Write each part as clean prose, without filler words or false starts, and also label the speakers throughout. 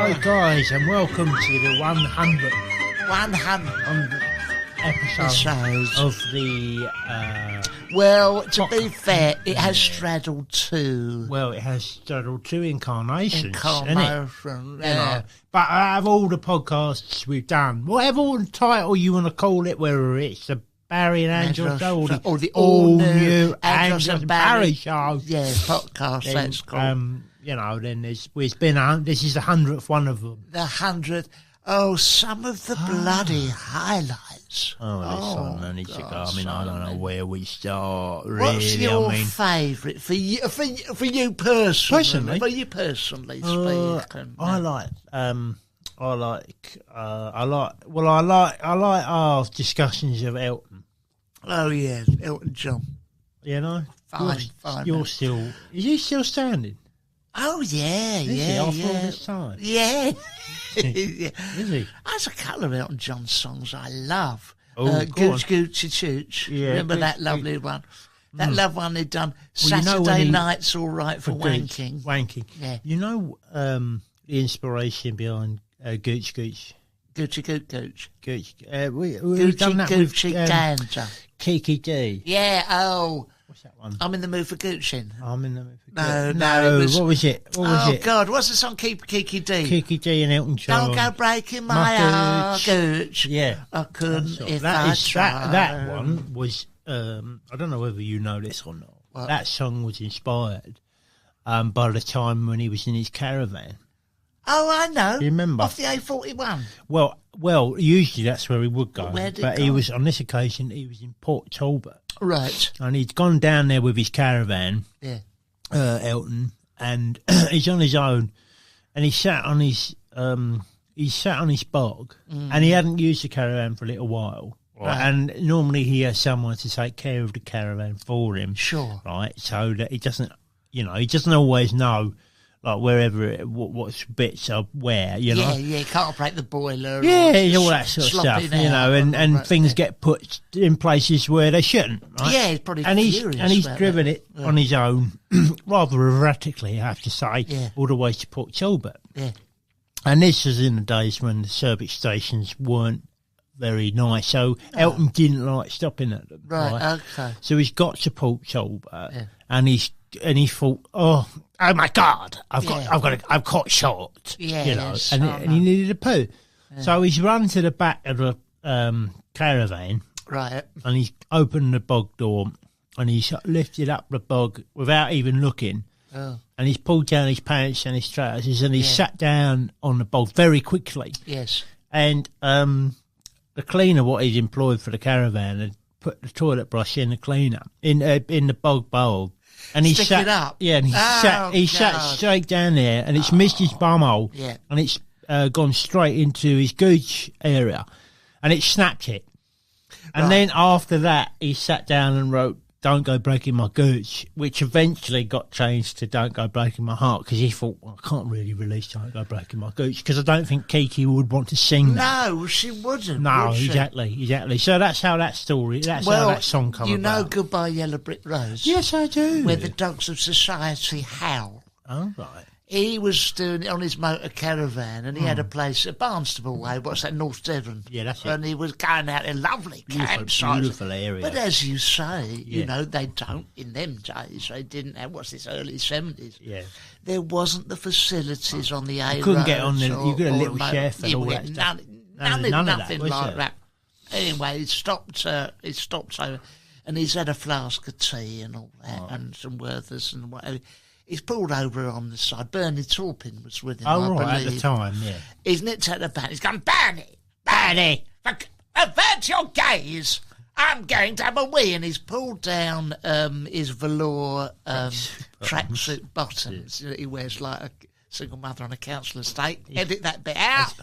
Speaker 1: Hello guys, and welcome to the 100th episode of the...
Speaker 2: well, to be fair, it has straddled two.
Speaker 1: Well, it has straddled two incarnations,
Speaker 2: Incarnation,
Speaker 1: yeah. You know, but out of all the podcasts we've done, whatever title you want to call it, whether it's the Barry and Angelos show or the all-new Angelos and Barry show.
Speaker 2: Yeah, podcast, that's cool.
Speaker 1: You know, then this is the 100th one of them.
Speaker 2: The 100th. Oh, some of the bloody highlights.
Speaker 1: There's so many to go. I mean, I don't know where we start, really.
Speaker 2: What's your favourite for you personally? For you personally speaking.
Speaker 1: I like our discussions of Elton.
Speaker 2: Oh, yeah, Elton John.
Speaker 1: You know?
Speaker 2: Fine.
Speaker 1: Is he still standing?
Speaker 2: Oh, yeah,
Speaker 1: Is he after all this time?
Speaker 2: Yeah. Yeah.
Speaker 1: Is he?
Speaker 2: There's a couple of Elton John songs I love.
Speaker 1: Gooch
Speaker 2: Goochie Chooch.
Speaker 1: Yeah,
Speaker 2: remember that lovely one? That lovely one they'd done. Saturday Night's All Right for Wanking.
Speaker 1: Wanking.
Speaker 2: Yeah.
Speaker 1: You know the inspiration behind Gooch Gooch?
Speaker 2: Goochie Gooch.
Speaker 1: Gooch. We've done that
Speaker 2: Gucci
Speaker 1: with
Speaker 2: Ganja.
Speaker 1: Kiki D.
Speaker 2: Yeah,
Speaker 1: What's that one?
Speaker 2: I'm in the mood for Gucci.
Speaker 1: I'm in the mood for
Speaker 2: No.
Speaker 1: What was it?
Speaker 2: God, what's the song? Kiki D.
Speaker 1: Kiki D and Elton John.
Speaker 2: Don't go breaking my heart, Gooch.
Speaker 1: Yeah.
Speaker 2: I couldn't if I tried.
Speaker 1: That one was, I don't know whether you know this or not.
Speaker 2: What?
Speaker 1: That song was inspired by the time when he was in his caravan.
Speaker 2: Oh, I know.
Speaker 1: You remember?
Speaker 2: Off the A41.
Speaker 1: Well, usually that's where he would go.
Speaker 2: But
Speaker 1: he was, on this occasion, he was in Port Talbot.
Speaker 2: Right.
Speaker 1: And he'd gone down there with his caravan,
Speaker 2: Yeah.
Speaker 1: Elton, and he's on his own, and he sat on his bog, and he hadn't used the caravan for a little while. Right. And normally he has someone to take care of the caravan for him.
Speaker 2: Sure.
Speaker 1: Right. So that he doesn't always know, like, wherever what bits are where, you know.
Speaker 2: Yeah, you can't operate the boiler.
Speaker 1: Yeah, all that sort of stuff, you know, and things get put in places where they shouldn't, right?
Speaker 2: Yeah, he's probably
Speaker 1: furious. And he's driven it on his own, rather erratically, I have to say, all the way to Port Talbot.
Speaker 2: Yeah.
Speaker 1: And this was in the days when the service stations weren't very nice, so Elton didn't like stopping at them.
Speaker 2: Right, okay.
Speaker 1: So he's got to Port Talbot, and he thought, oh my God, I've caught short, you know, and he needed a poo. Yeah. So he's run to the back of the caravan,
Speaker 2: right,
Speaker 1: and he's opened the bog door, and he's lifted up the bog without even looking, and he's pulled down his pants and his trousers, and he sat down on the bog very quickly.
Speaker 2: Yes,
Speaker 1: and the cleaner, what he'd employed for the caravan, had put the toilet brush in the cleaner in the bog bowl. And he
Speaker 2: Stick it up.
Speaker 1: Yeah, and he sat straight down there, and it's missed his bumhole, and it's gone straight into his gooch area, and it snapped it. And then after that, he sat down and wrote, "Don't go breaking my gooch," which eventually got changed to "Don't go breaking my heart," because he thought, well, I can't really release "Don't go breaking my gooch," because I don't think Kiki would want to sing that.
Speaker 2: No, she wouldn't.
Speaker 1: No,
Speaker 2: would she?
Speaker 1: Exactly. So that's how that story, how that song came about.
Speaker 2: You know Goodbye Yellow Brick Road?
Speaker 1: Yes, I do.
Speaker 2: Where the dogs of society howl.
Speaker 1: Oh, right.
Speaker 2: He was doing it on his motor caravan, and he had a place at Barnstable Way. What's that, North Devon?
Speaker 1: Yeah, that's it.
Speaker 2: And he was going out in lovely campsites.
Speaker 1: Beautiful area.
Speaker 2: But as you say, you know, they don't, in them days, they didn't have, early 70s.
Speaker 1: Yeah.
Speaker 2: There wasn't the facilities on the A.
Speaker 1: You couldn't get on you got a little chef and all that stuff.
Speaker 2: Nothing like that. Anyway, he stopped over, and he's had a flask of tea and all that, and some Werthers and whatever. He's pulled over on the side. Bernie Taupin was with him, I believe.
Speaker 1: At the time, yeah.
Speaker 2: He's nipped at the back. He's gone, Bernie, avert your gaze. I'm going to have a wee. And he's pulled down his velour tracksuit bottoms that he wears like a single mother on a council estate. Edit that bit out.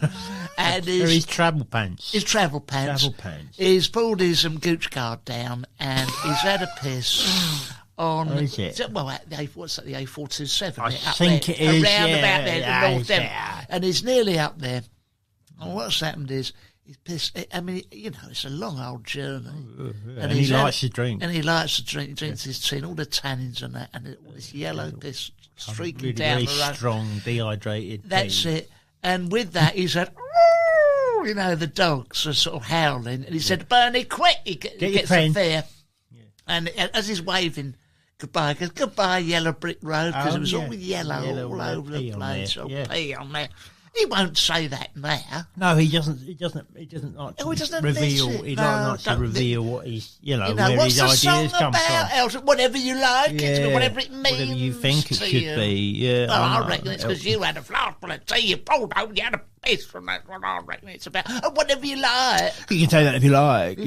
Speaker 2: And
Speaker 1: his travel pants.
Speaker 2: His travel pants. He's pulled his gooch guard down, and he's had a piss. On
Speaker 1: is it?
Speaker 2: Well, what's that? The A427.
Speaker 1: I think it is.
Speaker 2: Around about there, the North Devon, and he's nearly up there. And what's happened is he's pissed. I mean, you know, it's a long old journey,
Speaker 1: and he likes to drink.
Speaker 2: And he likes to drink. He drinks his tea, and all the tannins and that, and all this yellow piss streaking down
Speaker 1: very
Speaker 2: the road.
Speaker 1: Strong, dehydrated.
Speaker 2: That's
Speaker 1: tea.
Speaker 2: it. And with that, he said, you know, the dogs are sort of howling. And he said, Bernie, quick! He gets a fear. Yeah. And as he's waving goodbye, he goes, goodbye, yellow brick road, because it was all yellow all over the place. Pee on there. He won't say that now.
Speaker 1: No, he doesn't like to reveal. He likes to reveal what he's, where his ideas come from.
Speaker 2: Elton, whatever you like, whatever it means.
Speaker 1: Whatever you think it should be. Yeah.
Speaker 2: Well, I reckon it's because you had a flaskful of tea, you pulled home, you had a piss from that. What I reckon it's about. Whatever you like.
Speaker 1: You can say that if you like.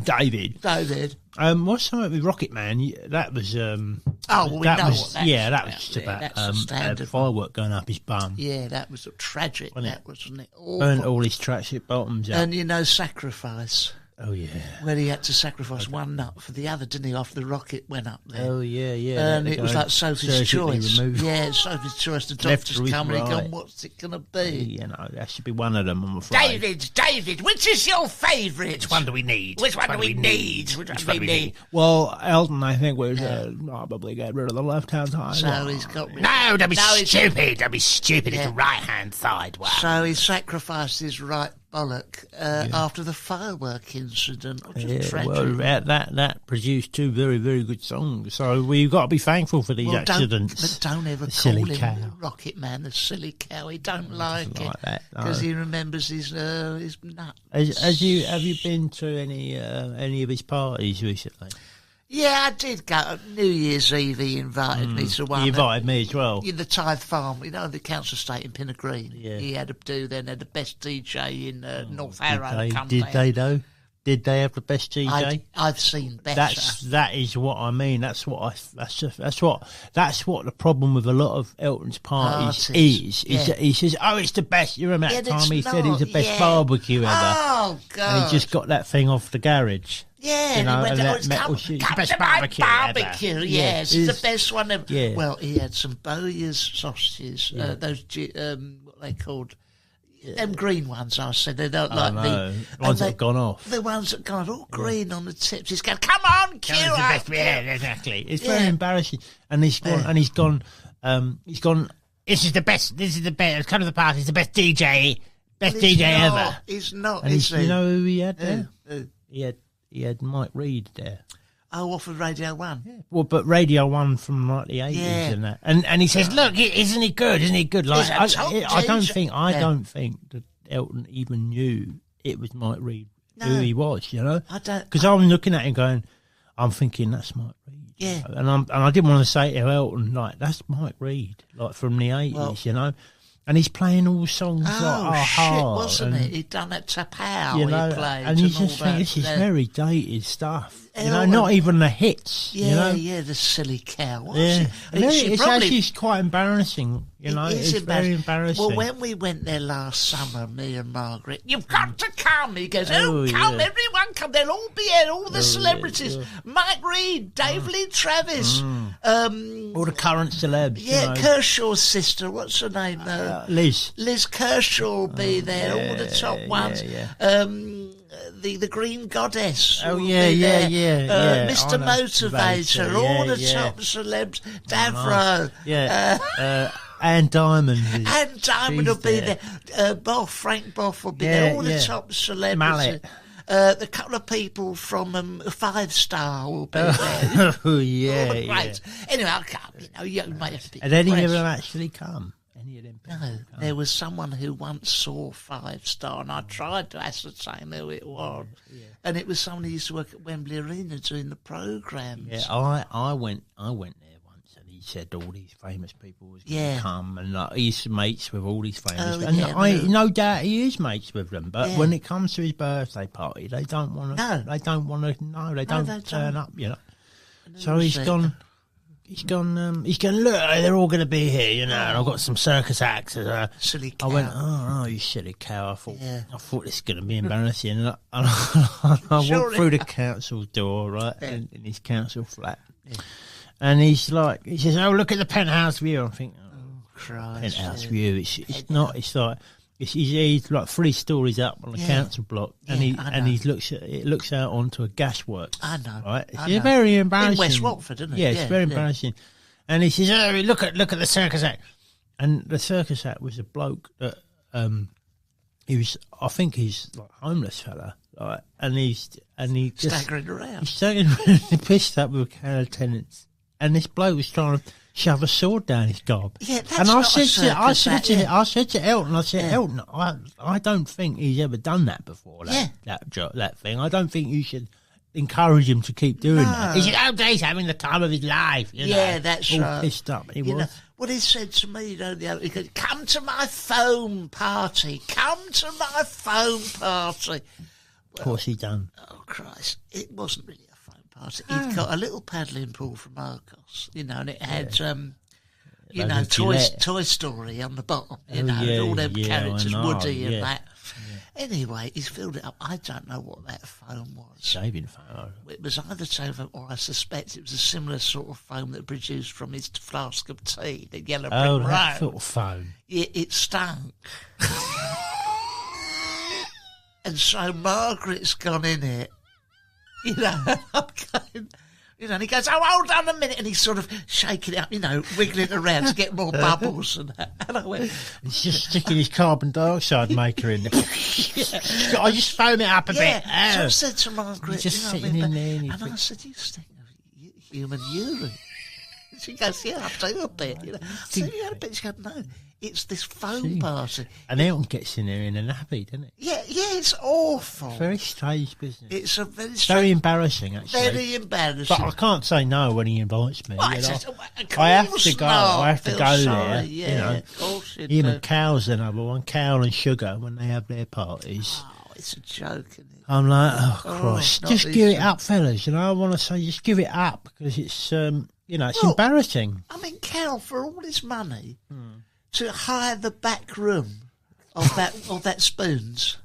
Speaker 2: David.
Speaker 1: What's something with Rocket Man? That was.
Speaker 2: That was
Speaker 1: just about a firework going up his bum.
Speaker 2: Yeah, that was tragic. Wasn't it? Awful.
Speaker 1: Burnt all his tracksuit bottoms out.
Speaker 2: And sacrifice.
Speaker 1: Oh yeah.
Speaker 2: Where he had to sacrifice one nut for the other, didn't he? After the rocket went up there.
Speaker 1: Oh yeah.
Speaker 2: And it was like Sophie's Choice.
Speaker 1: Removed.
Speaker 2: Yeah, Sophie's Choice. The doctor's coming and gone, what's it going to be?
Speaker 1: That should be one of them, I'm afraid.
Speaker 2: David, which is your favourite?
Speaker 1: Which one do we need?
Speaker 2: Which one do we need?
Speaker 1: Well, Elton, I think, was probably get rid of the left-hand side.
Speaker 2: So he's got rid
Speaker 1: No, don't be stupid. Don't be stupid. It's the right-hand side one.
Speaker 2: So he sacrificed his right bollock after the firework incident, which is tragic.
Speaker 1: Well, that produced two very, very good songs. So we've got to be thankful for these accidents.
Speaker 2: Don't ever call him Rocket Man, the silly cow. He don't like it because he remembers his nuts.
Speaker 1: Have you been to any of his parties recently?
Speaker 2: Yeah, I did go. New Year's Eve, he invited me to one.
Speaker 1: He invited me as well.
Speaker 2: In the Tithe Farm, the council estate in Pinner Green.
Speaker 1: Yeah.
Speaker 2: He had to do then. Had the best DJ in North Harrow.
Speaker 1: Did they have the best DJ?
Speaker 2: I've seen better.
Speaker 1: That is what I mean. That's what the problem with a lot of Elton's parties is. He says, it's the best. You remember that time he said it was the best barbecue ever.
Speaker 2: Oh God!
Speaker 1: And he just got that thing off the garage.
Speaker 2: Yeah, and he went, come to my barbecue. Yes, it's the best one ever. Yeah. Well, he had some Bowyer's sausages, those, what they called, them green ones, I said. They don't like
Speaker 1: the ones that have gone off.
Speaker 2: The ones that gone all green on the tips. He's going, come on, cue up.
Speaker 1: Yeah, exactly. It's very embarrassing. And he's gone, this is the best, come to the party, it's the best DJ ever.
Speaker 2: He's not,
Speaker 1: and
Speaker 2: is he?
Speaker 1: You know who he had there? He had Mike Reid there.
Speaker 2: Oh, off of Radio 1?
Speaker 1: Yeah. Well, but Radio 1 from like the 80s and that. And he says, look, isn't he good? Isn't he good? Like, I don't think that Elton even knew it was Mike Reid who he was,
Speaker 2: I don't.
Speaker 1: Because I'm looking at him going, I'm thinking, that's Mike Reid.
Speaker 2: Yeah.
Speaker 1: And I didn't want to say to Elton, like, that's Mike Reid, like from the 80s, And he's playing all songs
Speaker 2: shit, wasn't it? He'd done it to Pow, he played.
Speaker 1: And you just think, this is very dated stuff. Not even the hits.
Speaker 2: Yeah, the silly cow.
Speaker 1: It's actually quite embarrassing. It's very embarrassing.
Speaker 2: Well, when we went there last summer, me and Margaret, you've got to come. He goes, come, everyone come. They'll all be here, all the celebrities. Yeah. Mike Reid, Dave Lee Travis.
Speaker 1: All the current celebs.
Speaker 2: Yeah, Kershaw's sister, what's her name?
Speaker 1: Liz.
Speaker 2: Liz Kershaw will be there, all the top ones. The Green Goddess.
Speaker 1: Oh,
Speaker 2: Mr. Motivator, all the top celebs. Davro.
Speaker 1: Anne Diamond.
Speaker 2: Anne Diamond will be there. Frank Boff will be there. All the top celebrities.
Speaker 1: Mallet.
Speaker 2: The couple of people from 5 Star will be there.
Speaker 1: Oh, yeah.
Speaker 2: Anyway, I'll come. You might have to be.
Speaker 1: And any of them actually come?
Speaker 2: No, there was someone who once saw 5 Star, and I tried to ascertain who it was. And it was someone who used to work at Wembley Arena doing the programmes.
Speaker 1: Yeah, I went there once, and he said all these famous people was going to come, and he's mates with all these famous people. No doubt he is mates with them, but when it comes to his birthday party, they don't want to. They don't want to. No, they don't turn up. So he's gone. He's gone, look, they're all going to be here, and I've got some circus acts.
Speaker 2: Silly cow.
Speaker 1: I went, you silly cow. I thought this is going to be embarrassing. And I walked through the council door, right, in his council flat. Yeah. And he says, look at the penthouse view. I'm thinking,
Speaker 2: Christ.
Speaker 1: Penthouse view. It's not, it's like, he's like 3 stories up on the council block, and it looks out onto a gasworks.
Speaker 2: I know.
Speaker 1: Right? It's very embarrassing.
Speaker 2: In West Watford, isn't it?
Speaker 1: Yeah, it's very embarrassing. And he says, look at the circus act. And the circus act was a bloke that he was. I think he's like a homeless fella, like, and he
Speaker 2: staggering around.
Speaker 1: He's staggering around, pissed up with a can of tenants, and this bloke was trying to shove a sword down his gob.
Speaker 2: Yeah, that's not a circus
Speaker 1: I said to Elton,
Speaker 2: Yeah.
Speaker 1: Elton, I don't think he's ever done that before. That thing. I don't think you should encourage him to keep doing that. He said, "Oh, he's having the time of his life." You know,
Speaker 2: that's
Speaker 1: all
Speaker 2: right.
Speaker 1: pissed up. He was.
Speaker 2: What he said to me, the other, he goes, "Come to my foam party. Come to my foam party." Well,
Speaker 1: of course he done.
Speaker 2: Oh Christ! It wasn't really a foam party. He'd got a little paddling pool from Argos, and it had. Toy Story on the bottom, all them characters, Woody and that. Yeah. Anyway, he's filled it up. I don't know what that foam was.
Speaker 1: Shaving foam.
Speaker 2: It was either shaving foam, or I suspect it was a similar sort of foam that produced from his flask of tea, the Yellow Brick Road.
Speaker 1: That sort of foam.
Speaker 2: It stunk. And so Margaret's gone in it. I'm going... and he goes, "Oh, hold on a minute," and he's sort of shaking it up, wiggling around to get more bubbles and that. And I went,
Speaker 1: he's just sticking his carbon dioxide maker in there. I just foam it up a bit.
Speaker 2: So I said to Margaret,
Speaker 1: he's just sitting in there,
Speaker 2: and I said, "You stink of human urine." She goes, "Yeah, I've done a bit." So you had a bit. She goes, "No, it's this foam party."
Speaker 1: And Elton gets in there in a nappy, doesn't it?
Speaker 2: Yeah, it's awful.
Speaker 1: Very strange business.
Speaker 2: It's a very strange.
Speaker 1: Very embarrassing, actually.
Speaker 2: Very embarrassing.
Speaker 1: But I can't say no when he invites me.
Speaker 2: I have to go.
Speaker 1: I have to go there.
Speaker 2: Yeah, of course you
Speaker 1: him
Speaker 2: do.
Speaker 1: and Cal's another one. Cal and Sugar, when they have their parties.
Speaker 2: Oh, it's a joke, isn't it?
Speaker 1: I'm like, oh Christ, just give it
Speaker 2: two.
Speaker 1: up, fellas. I want to say, just give it up, because it's, it's embarrassing.
Speaker 2: I mean, Cal, for all his money, to hire the back room of that Spoons,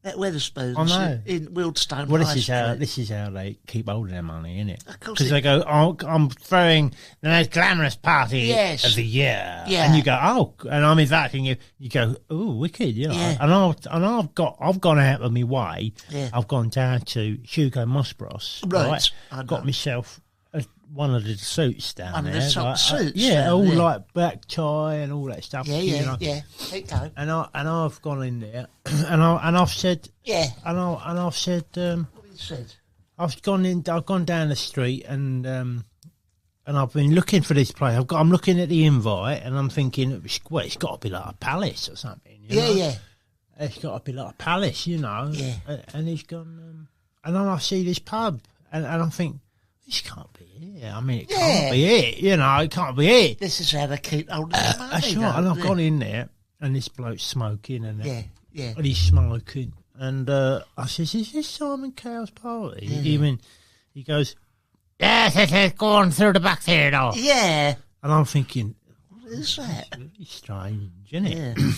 Speaker 2: that Weatherspoons,
Speaker 1: I know.
Speaker 2: in Wildstone.
Speaker 1: Well,
Speaker 2: High
Speaker 1: this is how they keep holding their money, isn't it?
Speaker 2: Of course,
Speaker 1: because they go, "Oh, I'm throwing the most glamorous party of the year," and you go, "Oh," and I'm inviting you. You go, "Oh, wicked," and I've gone out of my way.
Speaker 2: Yeah.
Speaker 1: I've gone down to Hugo Mossbros,
Speaker 2: right?
Speaker 1: Got myself one of the suits down
Speaker 2: one
Speaker 1: there,
Speaker 2: of the top suits,
Speaker 1: like black tie and all that stuff.
Speaker 2: Yeah. Keep going.
Speaker 1: And I've gone in there, and I've said, and I've said,
Speaker 2: what have you said?
Speaker 1: I've gone down the street, and I've been looking for this place. I'm looking at the invite, and I'm thinking, it's got to be like a palace or something. You know?
Speaker 2: Yeah.
Speaker 1: It's got to be like a palace,
Speaker 2: Yeah.
Speaker 1: And he's gone, and then I see this pub, and I think, this can't be it. I mean, it can't be it. It can't be it.
Speaker 2: This is how they keep holding their money.
Speaker 1: That's right. And I've gone in there, and this bloke's smoking, and
Speaker 2: and
Speaker 1: he's smoking, and I says, "Is this Simon Cowell's party?" He goes, "Yes, it's going through the back there, though."
Speaker 2: Yeah.
Speaker 1: And I'm thinking,
Speaker 2: what is that?
Speaker 1: It's really strange, isn't it?
Speaker 2: Yeah.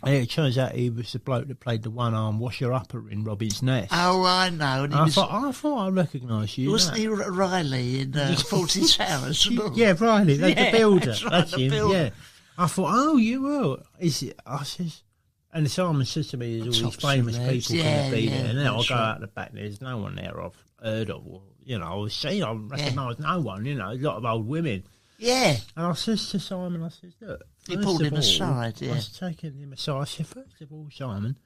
Speaker 1: And it turns out he was the bloke that played the one-arm washer-upper in Robin's Nest.
Speaker 2: Oh, I know. And
Speaker 1: I thought I recognised you.
Speaker 2: Wasn't he Riley in 40 Towers?
Speaker 1: Yeah, Riley, the builder.
Speaker 2: That's right,
Speaker 1: That's
Speaker 2: the
Speaker 1: him,
Speaker 2: builder.
Speaker 1: yeah. I thought, oh, you will. Is it? I says, and Simon says to me, there's all these famous people going to be there. And then I go out the back, there's no one there I've heard of. Or, I recognise no one, a lot of old women.
Speaker 2: Yeah.
Speaker 1: And I says to Simon, I says, look.
Speaker 2: He pulled him aside,
Speaker 1: I was taking him aside. I said, first of all, Simon,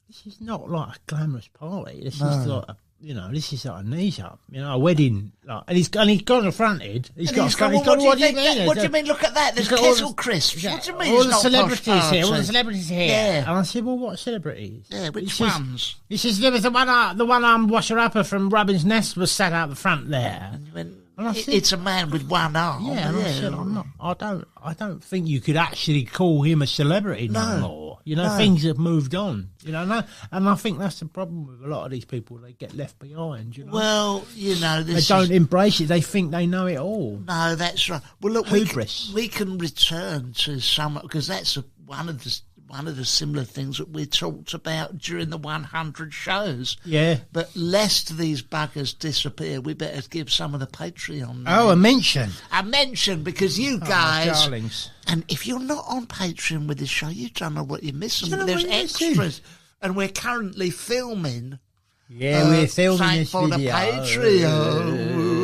Speaker 1: this is not like a glamorous party. This is like this is like a knees up, a wedding. And he's confronted. He's got.
Speaker 2: What do you mean? Look at that. There's kettle crisps. What do you mean?
Speaker 1: All the celebrities here. All the celebrities here.
Speaker 2: Yeah.
Speaker 1: And I said, well, what celebrities?
Speaker 2: Yeah, which ones?
Speaker 1: He says there was the one-armed washer-upper from Robin's Nest was sat out the front there.
Speaker 2: And you went, it's a man with one arm.
Speaker 1: Yeah, and I said, I don't think you could actually call him a celebrity no more. Things have moved on. And I think that's the problem with a lot of these people. They get left behind.
Speaker 2: Well,
Speaker 1: they don't embrace it. They think they know it all.
Speaker 2: No, that's right. Well, look,
Speaker 1: hubris.
Speaker 2: We can return to some, because that's one of the similar things that we talked about during the 100 shows.
Speaker 1: Yeah.
Speaker 2: But lest these buggers disappear, we better give some of the Patreon.
Speaker 1: Oh, a mention.
Speaker 2: A mention, because you guys...
Speaker 1: darlings.
Speaker 2: And if you're not on Patreon with this show, you don't know what you're missing. There's extras. And we're currently filming.
Speaker 1: Yeah, we're filming this
Speaker 2: for
Speaker 1: video.
Speaker 2: the Patreon.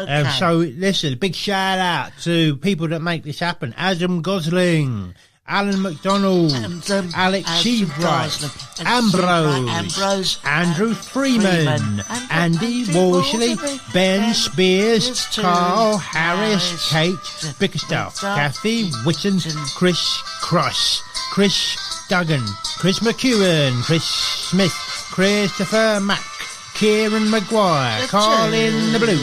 Speaker 2: Okay.
Speaker 1: So, listen, a big shout out to people that make this happen. Adam Gosling, Alan McDonald, Alex Seabright, Ambrose, Andrew Freeman, Andy Walshley, Ben Spears, Carl Harris, Kate Bickerstaff, Kathy Whitten, Chris Cross, Chris Duggan, Chris McEwen, Chris Smith, Christopher Mack, Kieran Maguire, Colin the Blue,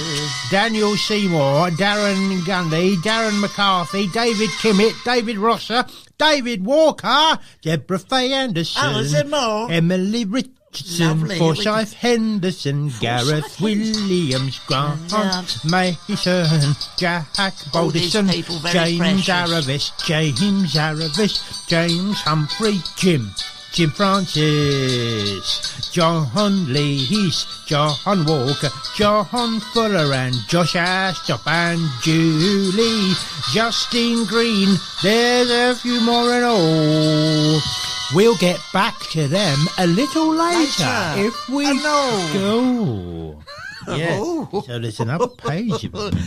Speaker 1: Daniel Seymour, Darren Gundy, Darren McCarthy, David Kimmett, David Rosser, David Walker, Deborah Faye Anderson,
Speaker 2: is there more?
Speaker 1: Emily Richardson, Forsyth Henderson, Gareth Williams, Grant Mason, Jack Baldisson, James Aravis, James Humphrey, Jim Francis, John Lees, John Walker, John Fuller and Josh Astrop and Julie, Justine Green, there's a few more in all. We'll get back to them a little later. If we go. Yeah. So there's another page of them.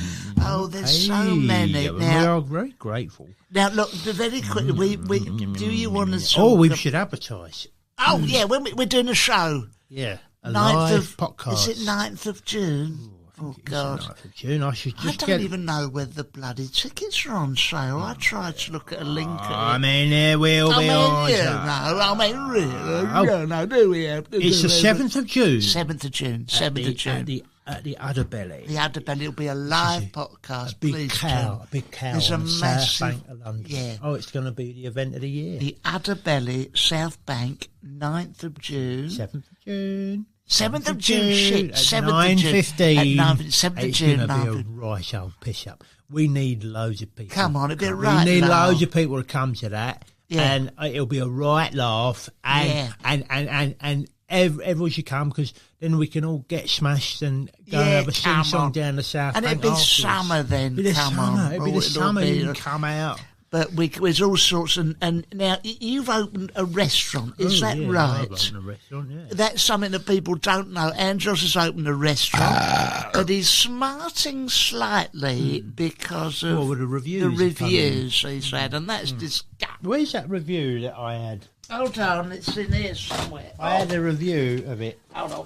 Speaker 2: Oh, there's so many.
Speaker 1: Now, we are very grateful.
Speaker 2: Now, look, very quickly, do you want to...
Speaker 1: we should advertise.
Speaker 2: Oh, yeah, when we're doing a show.
Speaker 1: Yeah, a live podcast.
Speaker 2: Is it 9th of June? Oh, God.
Speaker 1: 9th of June. I don't
Speaker 2: even know whether the bloody tickets are on sale. I tried to look at a link.
Speaker 1: I mean, there will be on sale.
Speaker 2: No, do we have to
Speaker 1: It's the 7th of June.
Speaker 2: 7th of June. 7th of June.
Speaker 1: At the Udderbelly.
Speaker 2: The Udderbelly will be a live podcast.
Speaker 1: A big cow
Speaker 2: There's
Speaker 1: on
Speaker 2: a
Speaker 1: South
Speaker 2: massive,
Speaker 1: Bank of London.
Speaker 2: Yeah.
Speaker 1: Oh, it's going to be the event of the year.
Speaker 2: The Udderbelly, South Bank, 9th of June.
Speaker 1: 7th of June.
Speaker 2: 7th of June, shit.
Speaker 1: 7th of June.
Speaker 2: 9:15. 7th of June.
Speaker 1: It's going to be a right old piss up. We need loads of people.
Speaker 2: Come on, it'll be a right
Speaker 1: We need
Speaker 2: laugh.
Speaker 1: loads of people to come to that. Yeah. And it'll be a right laugh. And everyone should come, because then we can all get smashed and go and have a sing-song down the South
Speaker 2: Bank. And it'll be summer then.
Speaker 1: It'll be the summer. You can come out.
Speaker 2: But there's all sorts, and now you've opened a restaurant, is that right?
Speaker 1: I've opened a restaurant, yeah.
Speaker 2: That's something that people don't know. Angelos has opened a restaurant, but he's smarting slightly because of
Speaker 1: the reviews
Speaker 2: he's had, and that's disgusting.
Speaker 1: Where's that review that I had?
Speaker 2: Hold on, it's in here somewhere.
Speaker 1: I had a review of it.
Speaker 2: Hold on.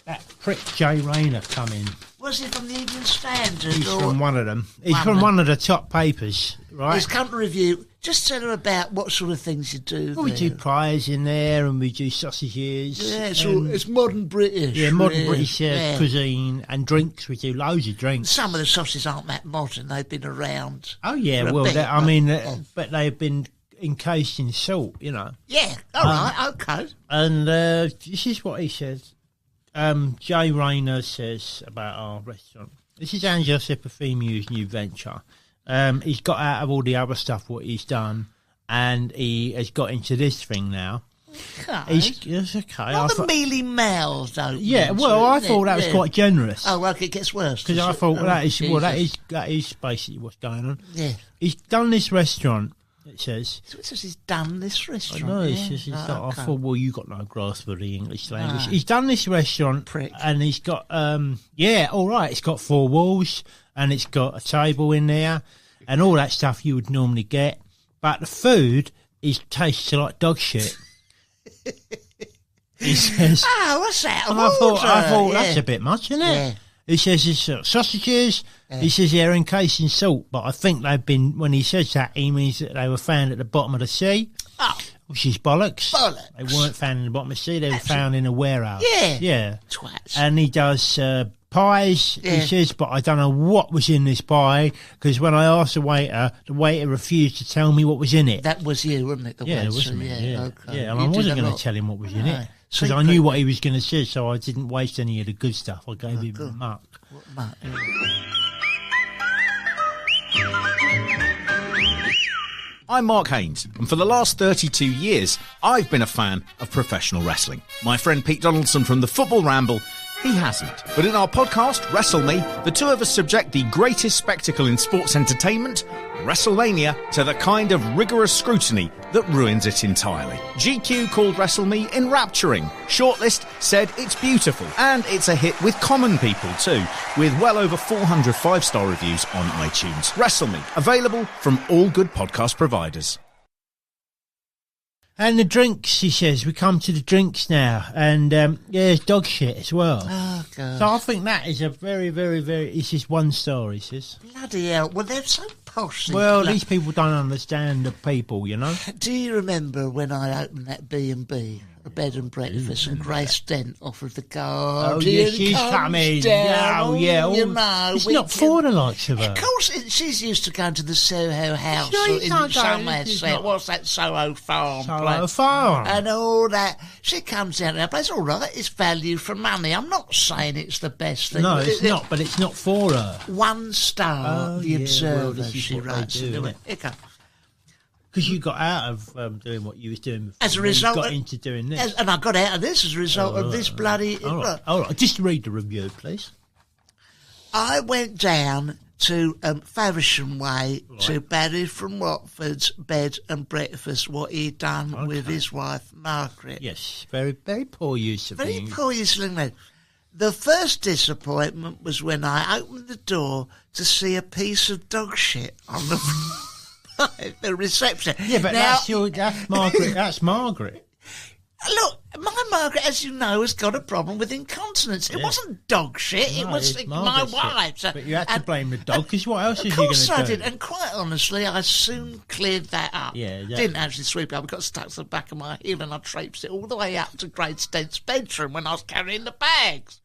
Speaker 1: That prick Jay Rayner come in.
Speaker 2: Was he from the Evening Standard?
Speaker 1: He's from one of them. He's from one of the top papers, right?
Speaker 2: He's come to review. Just tell her about what sort of things you do.
Speaker 1: Well, we do pies in there, and we do sausages.
Speaker 2: Yeah, it's modern British.
Speaker 1: Yeah, modern British cuisine and drinks. We do loads of drinks.
Speaker 2: Some of the sausages aren't that modern. They've been around.
Speaker 1: Oh yeah, but they've been encased in salt, you know.
Speaker 2: Yeah. All right. Okay.
Speaker 1: And this is what he says. Jay Rayner says about our restaurant. This is Angelos Epifemiou's new venture. He's got out of all the other stuff what he's done, and he has got into this thing now.
Speaker 2: Okay.
Speaker 1: It's okay.
Speaker 2: Not the mealy mouths, though.
Speaker 1: Yeah, well, I thought that was quite generous.
Speaker 2: Oh, well, it gets worse.
Speaker 1: Because I thought that is basically what's going on.
Speaker 2: Yeah.
Speaker 1: He's done this restaurant. It says.
Speaker 2: So it says he's done this restaurant.
Speaker 1: I know. I thought, well, you got no grasp of the English language. He's done this restaurant, and he's got, all right. It's got 4 walls, and it's got a table in there, and all that stuff you would normally get. But the food tastes like dog shit. He says.
Speaker 2: Oh, what's that?
Speaker 1: And I thought that's a bit much, isn't it? Yeah. He says it's sausages. Yeah. He says they're encased in salt, but I think when he says that, he means that they were found at the bottom of the sea.
Speaker 2: Oh.
Speaker 1: Which is bollocks. They weren't found in the bottom of the sea, they were found in a warehouse.
Speaker 2: Yeah.
Speaker 1: Yeah.
Speaker 2: Twats.
Speaker 1: And he does pies, he says, but I don't know what was in this pie, because when I asked the waiter refused to tell me what was in it.
Speaker 2: That was you, wasn't it?
Speaker 1: It was me. Yeah.
Speaker 2: Okay.
Speaker 1: Yeah, and I wasn't going to tell him what was in it. Because I knew what he was going to say, so I didn't waste any of the good stuff. I gave him a muck.
Speaker 2: What muck?
Speaker 3: I'm Mark Haynes, and for the last 32 years, I've been a fan of professional wrestling. My friend Pete Donaldson from the Football Ramble, he hasn't. But in our podcast, Wrestle Me, the two of us subject the greatest spectacle in sports entertainment, WrestleMania, to the kind of rigorous scrutiny that ruins it entirely. GQ called Wrestle Me enrapturing. Shortlist said it's beautiful, and it's a hit with common people too, with well over 400 5-star reviews on iTunes. Wrestle Me, available from all good podcast providers.
Speaker 1: And the drinks, he says. We come to the drinks now. And, there's dog shit as well.
Speaker 2: Oh, God.
Speaker 1: So I think that is a very, very, very... It's just 1 star, he says.
Speaker 2: Bloody hell. Well, they're so posh.
Speaker 1: Well, these people don't understand the people, you know?
Speaker 2: Do you remember when I opened that B&B, a bed and breakfast, and Grace Dent offered the card?
Speaker 1: Oh, yes, she's coming.
Speaker 2: Down,
Speaker 1: Oh, yeah.
Speaker 2: you know,
Speaker 1: it's not for the likes of her.
Speaker 2: Of course, she's used to going to the Soho House
Speaker 1: Sure,
Speaker 2: in Somerset. What's that Soho Farm
Speaker 1: Soho
Speaker 2: place?
Speaker 1: Farm.
Speaker 2: And all that. She comes down to that place. All right, it's value for money. I'm not saying it's the best thing.
Speaker 1: No, it's not, but it's not for her.
Speaker 2: 1 star, The Observer,
Speaker 1: this is
Speaker 2: she
Speaker 1: what they
Speaker 2: writes.
Speaker 1: do, isn't it?
Speaker 2: Here you go.
Speaker 1: Because you got out of doing what you was doing before.
Speaker 2: As a result,
Speaker 1: you got into doing this.
Speaker 2: And I got out of this as a result of this bloody...
Speaker 1: All right. Just read the review, please.
Speaker 2: I went down to Faversham Way to Barry from Watford's bed and breakfast, what he'd done with his wife, Margaret.
Speaker 1: Yes, very, very poor use of
Speaker 2: Very
Speaker 1: things.
Speaker 2: poor use of language. The first disappointment was when I opened the door to see a piece of dog shit on the reception.
Speaker 1: Yeah, but
Speaker 2: now,
Speaker 1: that's Margaret. That's Margaret.
Speaker 2: Look, my Margaret, as you know, has got a problem with incontinence. It wasn't dog shit. It was
Speaker 1: it's
Speaker 2: my
Speaker 1: Margaret's
Speaker 2: wife.
Speaker 1: shit. But you had to blame the dog, because what else is you
Speaker 2: Of
Speaker 1: going to
Speaker 2: course
Speaker 1: do?
Speaker 2: I did, and quite honestly, I soon cleared that up.
Speaker 1: Yeah.
Speaker 2: Didn't actually sweep it up. It got stuck to the back of my heel, and I traipsed it all the way up to Grace Dent's bedroom when I was carrying the bags.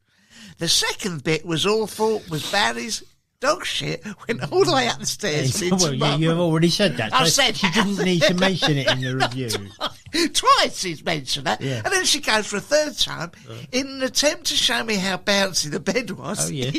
Speaker 2: The second bit was awful, was Barry's dog shit went all the way up the stairs.
Speaker 1: Well, you've already said that.
Speaker 2: I
Speaker 1: So
Speaker 2: said
Speaker 1: she
Speaker 2: that.
Speaker 1: didn't need to mention it in the review.
Speaker 2: Twice he's mentioned that.
Speaker 1: Yeah.
Speaker 2: And then she goes for a third time in an attempt to show me how bouncy the bed was.
Speaker 1: Oh, yeah.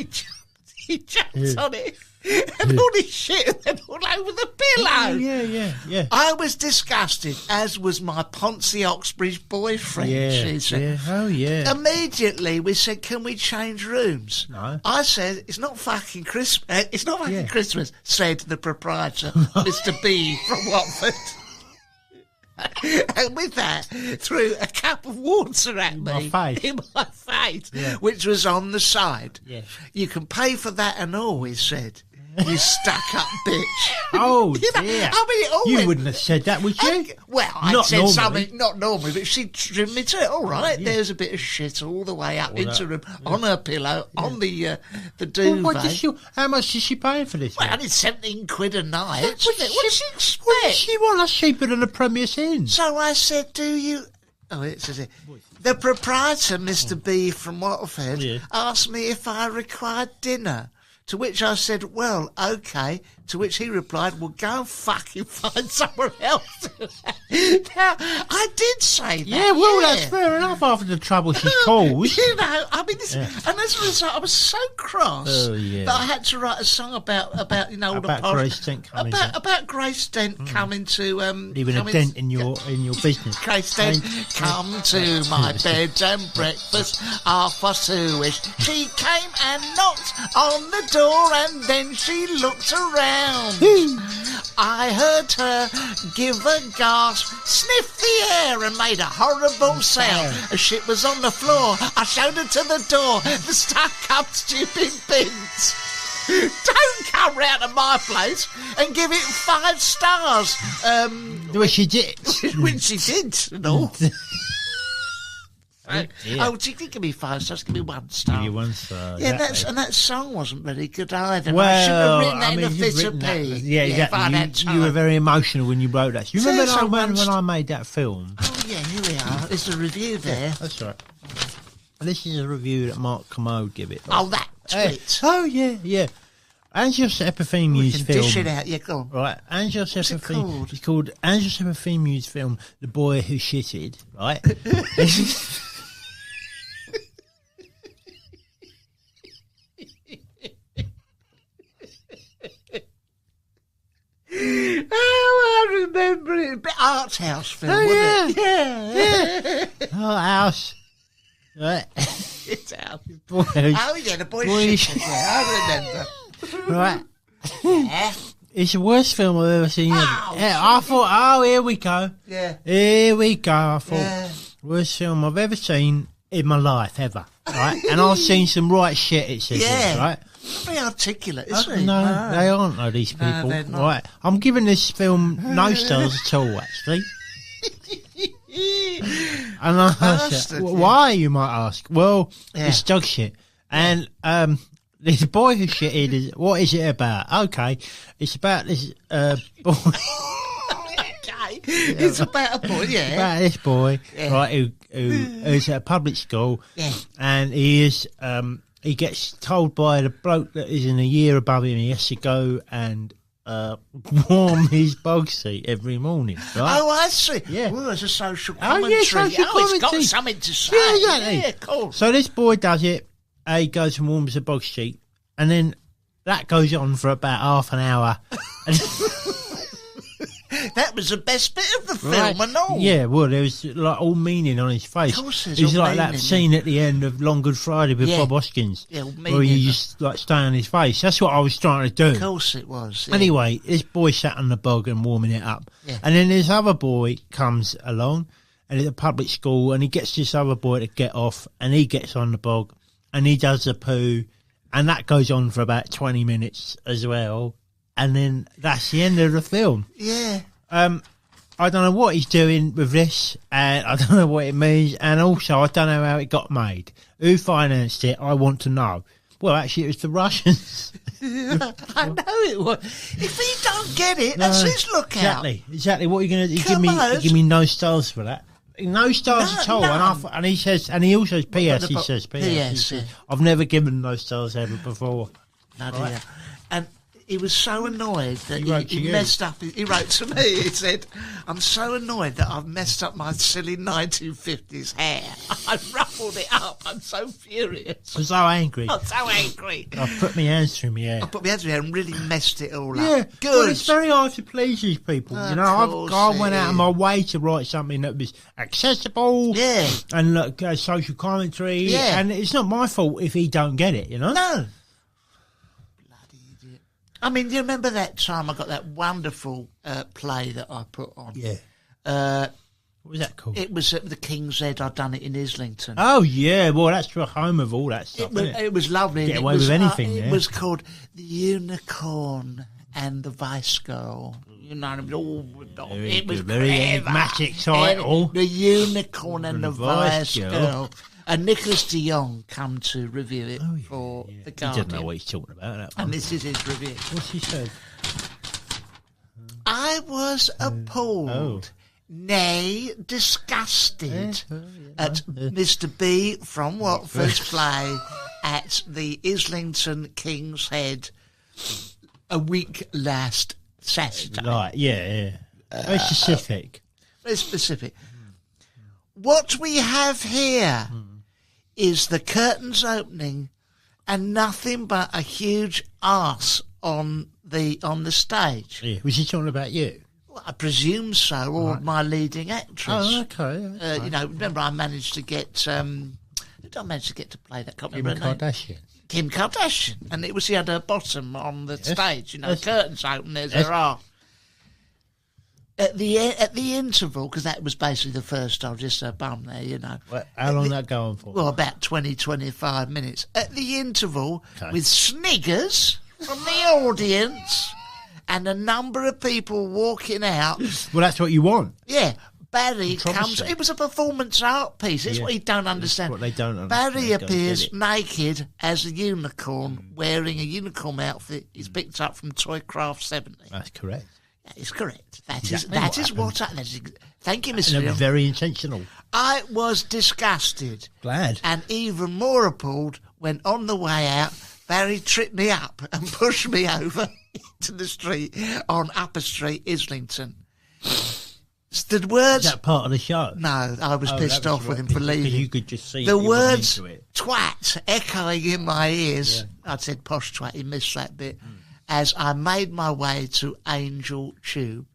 Speaker 2: He jumped on it and all his shit went all over the pillow.
Speaker 1: Yeah.
Speaker 2: I was disgusted, as was my Ponce Oxbridge boyfriend. She said.
Speaker 1: Oh, yeah.
Speaker 2: Immediately we said, can we change rooms?
Speaker 1: No.
Speaker 2: I said, it's not fucking Christmas. It's not fucking
Speaker 1: Yeah.
Speaker 2: Christmas, said the proprietor, Mr. B from Watford. And with that, threw a cup of water at me. In my face.
Speaker 1: Yeah.
Speaker 2: Which was on the side.
Speaker 1: Yeah.
Speaker 2: You can pay for that and all, he said. You stuck-up bitch.
Speaker 1: Oh,
Speaker 2: You know,
Speaker 1: dear.
Speaker 2: I mean, it all
Speaker 1: You
Speaker 2: went-
Speaker 1: wouldn't have said that, would you?
Speaker 2: Well, I
Speaker 1: Not
Speaker 2: said
Speaker 1: normally.
Speaker 2: something, not normally, but she trimmed me to it. All right,
Speaker 1: Yeah.
Speaker 2: there's a bit of shit all the way up
Speaker 1: All
Speaker 2: into
Speaker 1: that.
Speaker 2: room, on her pillow, on the
Speaker 1: Well,
Speaker 2: duvet.
Speaker 1: how much did she pay for this?
Speaker 2: Well, I
Speaker 1: one?
Speaker 2: did 17 quid a night.
Speaker 1: What
Speaker 2: What did she
Speaker 1: What
Speaker 2: expect?
Speaker 1: did she want? That's cheaper than a Premier Inn.
Speaker 2: So I said, do you... Oh, it says it. The proprietor, Mr. B from Watford,
Speaker 1: Yeah.
Speaker 2: asked me if I required dinner. To which I said, well, OK. To which he replied, well, go and fucking find somewhere else. Now, I did say that.
Speaker 1: Yeah, well, that's fair enough after the trouble she caused.
Speaker 2: You know, I mean, this, and as a result, I was so cross
Speaker 1: Oh, yeah.
Speaker 2: that I had to write a song about you know, all
Speaker 1: About
Speaker 2: the
Speaker 1: Grace Dent coming to-
Speaker 2: about Grace Dent coming to
Speaker 1: Leaving a
Speaker 2: coming
Speaker 1: dent
Speaker 2: to-
Speaker 1: in your business.
Speaker 2: Grace Dent, come to my bed and breakfast, 2:30ish. She came and knocked on the door, and then she looked around. I heard her give a gasp, sniff the air, and made a horrible sound. As shit was on the floor, I showed her to the door. The stuck-up stupid bins. Don't come round to my place and give it 5 stars.
Speaker 1: Well, she did.
Speaker 2: When she did, and all.
Speaker 1: Yeah.
Speaker 2: Oh, she did give me 5 stars. Give me 1 star.
Speaker 1: Give you 1 star.
Speaker 2: Yeah,
Speaker 1: exactly.
Speaker 2: that song wasn't very good either.
Speaker 1: Well,
Speaker 2: I shouldn't have written that in a
Speaker 1: you've
Speaker 2: fit
Speaker 1: written
Speaker 2: of
Speaker 1: that-
Speaker 2: pee.
Speaker 1: Yeah,
Speaker 2: if I had
Speaker 1: exactly. You were
Speaker 2: time.
Speaker 1: very emotional when you wrote that. You remember
Speaker 2: So
Speaker 1: when
Speaker 2: once-
Speaker 1: I made that film?
Speaker 2: Oh, yeah, here we are. There's a review there.
Speaker 1: That's right. This is a review that Mark Commode give it.
Speaker 2: Oh, that tweet.
Speaker 1: Oh, yeah. Angelos Epithemius
Speaker 2: Can
Speaker 1: film.
Speaker 2: dish it out. Yeah, go on.
Speaker 1: Right, Angelos
Speaker 2: What's it called?
Speaker 1: It's called Angelos Epithemius film, The Boy Who Shitted, right?
Speaker 2: Oh, I remember it. A bit art house film,
Speaker 1: Oh,
Speaker 2: wasn't it? Yeah.
Speaker 1: Oh, house. Right.
Speaker 2: Sit down.
Speaker 1: Boy,
Speaker 2: Oh, yeah, the boy shit. Yeah, I remember.
Speaker 1: right.
Speaker 2: Yeah.
Speaker 1: It's the worst film I've ever seen.
Speaker 2: Oh,
Speaker 1: Yeah, I thought, here we go.
Speaker 2: Yeah.
Speaker 1: Here we go. I thought,
Speaker 2: Yeah.
Speaker 1: worst film I've ever seen in my life, ever. Right? And I've seen some right shit, it says,
Speaker 2: Yeah.
Speaker 1: right?
Speaker 2: Very articulate, isn't he?
Speaker 1: No, they aren't, though, these people.
Speaker 2: they're not.
Speaker 1: Right. I'm giving this film no stars at all, actually. And I
Speaker 2: Bastard, yeah.
Speaker 1: why, you might ask? Well,
Speaker 2: Yeah.
Speaker 1: it's dog shit. And this boy who shitted, what is it about? Okay, it's about this boy.
Speaker 2: Okay. It's about a boy, yeah.
Speaker 1: About this boy,
Speaker 2: Yeah.
Speaker 1: right, who's at a public school.
Speaker 2: Yeah.
Speaker 1: And he is, he gets told by the bloke that is in a year above him he has to go and warm his bog seat every morning, right?
Speaker 2: Oh, I see.
Speaker 1: Yeah.
Speaker 2: Oh, it's a social
Speaker 1: Oh, yeah,
Speaker 2: commentary.
Speaker 1: social
Speaker 2: It's got
Speaker 1: commentary.
Speaker 2: something to say.
Speaker 1: Yeah, exactly.
Speaker 2: Yeah, cool.
Speaker 1: So this boy does it. He goes and warms the bog seat, and then that goes on for about half an hour.
Speaker 2: That was the best bit of the film
Speaker 1: Right.
Speaker 2: and all.
Speaker 1: Yeah, well, there was like all meaning on his face.
Speaker 2: Of course there's
Speaker 1: It's
Speaker 2: all
Speaker 1: like that
Speaker 2: meaning,
Speaker 1: scene at the end of Long Good Friday with
Speaker 2: Yeah.
Speaker 1: Bob Hoskins,
Speaker 2: Yeah, all
Speaker 1: where you
Speaker 2: meaning.
Speaker 1: just like stay on his face. That's what I was trying to do.
Speaker 2: Of course it was. Yeah.
Speaker 1: Anyway, this boy sat on the bog and warming it up.
Speaker 2: Yeah.
Speaker 1: And then this other boy comes along and it's a public school and he gets this other boy to get off and he gets on the bog and he does a poo and that goes on for about 20 minutes as well. And then that's the end of the film.
Speaker 2: Yeah.
Speaker 1: I don't know what he's doing with this and I don't know what it means. And also, I don't know how it got made. Who financed it? I want to know. Well, actually, it was the Russians.
Speaker 2: I know it was. If he don't get it, that's his lookout.
Speaker 1: Exactly. What are you going to do?
Speaker 2: Come on.
Speaker 1: Give me no stars for that. No stars
Speaker 2: No,
Speaker 1: at all.
Speaker 2: none.
Speaker 1: And he says, and he also says PS. He says PS. He
Speaker 2: PS,
Speaker 1: says,
Speaker 2: yeah.
Speaker 1: I've never given no stars ever before.
Speaker 2: Bloody
Speaker 1: Right.
Speaker 2: hell. And he was so annoyed that
Speaker 1: He wrote to
Speaker 2: he
Speaker 1: you.
Speaker 2: messed up. He wrote to me. He said, "I'm so annoyed that I've messed up my silly 1950s hair. I've ruffled it up. I'm so furious.
Speaker 1: I'm so angry.
Speaker 2: I'm so angry.
Speaker 1: I've put my hands through my hair.
Speaker 2: I put my hands in my hair and really messed it all
Speaker 1: Yeah,
Speaker 2: up.
Speaker 1: well,
Speaker 2: Good.
Speaker 1: it's very hard to please these people.
Speaker 2: Of
Speaker 1: You know,
Speaker 2: course
Speaker 1: I went
Speaker 2: it
Speaker 1: out of
Speaker 2: is.
Speaker 1: my way to write something that was accessible.
Speaker 2: Yeah.
Speaker 1: And look, social commentary.
Speaker 2: Yeah.
Speaker 1: And it's not my fault if he don't get it, you know?
Speaker 2: No. Bloody idiot. I mean, do you remember that time I got that wonderful play that I put on?
Speaker 1: Yeah. What was that called?
Speaker 2: It was at the King's Head. I'd done it in Islington.
Speaker 1: Oh, yeah. Well, that's the home of all that stuff, isn't it?
Speaker 2: It was lovely.
Speaker 1: Get
Speaker 2: and
Speaker 1: away
Speaker 2: it was,
Speaker 1: with anything,
Speaker 2: It
Speaker 1: yeah.
Speaker 2: was called The Unicorn and the Vice Girl. You know, it was
Speaker 1: very
Speaker 2: clever.
Speaker 1: enigmatic title.
Speaker 2: The Unicorn and the Vice Girl. And Nicholas de Jong come to review it for The
Speaker 1: He
Speaker 2: Guardian.
Speaker 1: doesn't know what he's talking about, that one.
Speaker 2: And this is his review.
Speaker 1: What's he said?
Speaker 2: I was appalled, nay, disgusted at Mr. B from Watford's play at the Islington King's Head a week last Saturday.
Speaker 1: Right, yeah. Very specific.
Speaker 2: Very specific. What we have here is the curtains opening and nothing but a huge arse on the stage.
Speaker 1: Yeah. Was he talking about you?
Speaker 2: Well, I presume so, or my leading actress.
Speaker 1: Oh, okay.
Speaker 2: You know, remember I managed to get. Who did I manage to get to play that? Can't
Speaker 1: Kim
Speaker 2: remember her name.
Speaker 1: Kardashian.
Speaker 2: Kim Kardashian, and it was she had her bottom on the stage. You know,
Speaker 1: Yes.
Speaker 2: curtains open. There's
Speaker 1: Yes.
Speaker 2: her arm. At the interval, because that was basically the first. I was just her bum there. You know.
Speaker 1: Well, how long that going for?
Speaker 2: Well, about 20, 25 minutes. At the interval,
Speaker 1: Okay.
Speaker 2: with sniggers from the audience and a number of people walking out.
Speaker 1: Well, that's what you want.
Speaker 2: Yeah, Barry
Speaker 1: Controversy.
Speaker 2: comes. It was a performance art piece. That's
Speaker 1: Yeah.
Speaker 2: what you don't understand.
Speaker 1: what they don't understand.
Speaker 2: Barry
Speaker 1: They don't
Speaker 2: appears
Speaker 1: get it.
Speaker 2: naked as a unicorn, wearing a unicorn outfit. He's picked up from Toycraft 70.
Speaker 1: That's correct.
Speaker 2: That is correct. That
Speaker 1: Exactly
Speaker 2: is
Speaker 1: what
Speaker 2: what. Thank you,
Speaker 1: And
Speaker 2: Mr.
Speaker 1: they were
Speaker 2: Neal.
Speaker 1: very intentional.
Speaker 2: I was disgusted.
Speaker 1: Glad.
Speaker 2: And even more appalled when on the way out, Barry tripped me up and pushed me over into the street on Upper Street, Islington. The words...
Speaker 1: Is that part of the show?
Speaker 2: No, I was pissed
Speaker 1: that was
Speaker 2: off with him
Speaker 1: right,
Speaker 2: for
Speaker 1: because
Speaker 2: leaving.
Speaker 1: you could just see
Speaker 2: The
Speaker 1: he wasn't
Speaker 2: words
Speaker 1: into it.
Speaker 2: twat echoing in my ears. I'd said posh twat, he missed that bit. As I made my way to Angel Tube.